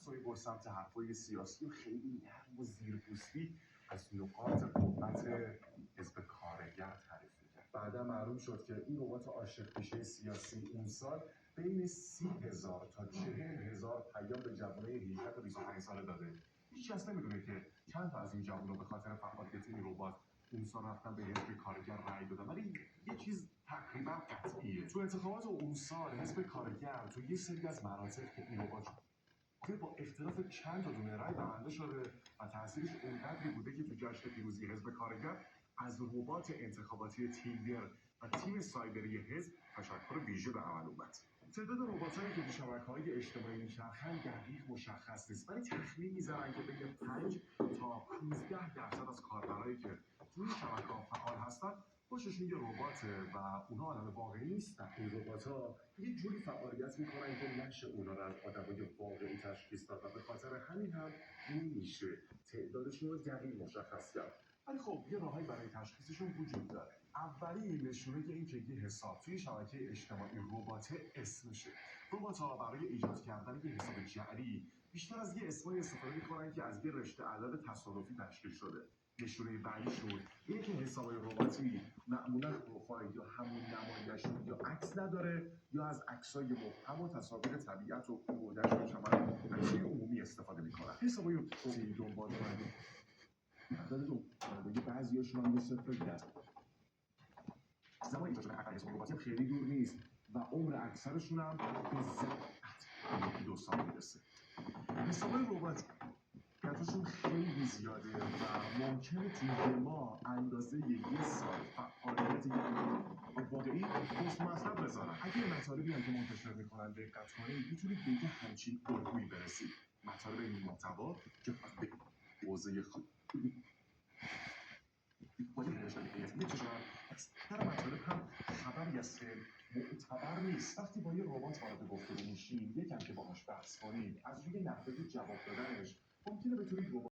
کسایی با سمت حرفای سیاسی و خیلی نرم و زیرپوستی از نقاط قوت حزب کارگر تعریف می‌کرد. بعدا معلوم شد که این ربات عاشق پیشه سیاسی اون سال بین 30,000 تا 40,000 پیام به جوانای 18 تا 25 ساله داده. هیچ کس نمیدونه که چند تا از این جوونا به خاطر فعالیت این ربات اون سال رفتن به حزب کارگر رأی دادن. ولی یه چیز تقریبا قطعیه، تو انتخابات اون سال حزب کارگر تو یه سری از مناطق که این ربات با اختلاف چند تا دونه رأی برنده شده و تاثیرش اونقدری بوده که تو جشن پیروزی حزب کارگر از ربات انتخاباتی تیگر و تیم سایبری حزب تشکر ویژه به عمل اومد. تعداد رباتایی که تو شبکه‌های اجتماعی میچرخن دقیق مشخص نیست، ولی تخمین میزنن که بین 5 تا 15% از کاربرایی که توی شبکه‌ها فعال هستن خوششون یه رباته و اونها آدم واقعی نیستن. این ربات‌ها یه جوری فعالیت میکنن که نشه اونا رو از آدمای واقعی تشخیص داد و به خاطر همین هم نمیشه تعدادشون رو دقیق مشخص کرد. ولی خب یه راهی برای تشخیصشون وجود داره. اولی نشونه این که یه حساب توی شبکه اجتماعی ربات اسمشه. ربات‌ها برای ایجاد کردن یه حساب جعلی بیشتر از یه اسمی استفاده میکنن که از یه رشته عدد تصادفی تشکیل شده. نشونه بعدیشون اینه که حسابای رباتی معمولا پروفایل یا همون نمایشون یا عکس نداره یا از عکسای مبهم و تصاویر طبیعت و کوه و دشت و چمن عکسای عمومی استفاده میکنن. حسابای رباتی دنبال کننده عدد بعضیاشون هم یه صفر دست. زمان ایجاد شدن حساب رباتی هم خیلی دور نیست و عمر اکثرشون هم به زبط 2 سال میرسه. حسابای رباتی کتاشون خیلی زیاده و ممکنه توی یه ماه اندازه یه سال فعالیت واقعی پست مطلب بذارن. اگه مطالبی هم که منتشر میکنن دقت کنید میتونید به یه همچین الگویی برسید. مطالب این محتوا که به حوزه اکثر مطالب هم خبری از معتبر نیست. وقتی با یه ربات وارد گفتگو میشین یکم که باهاش بحث کنید از روی نحوه جواب دادنش ممکنه بتونید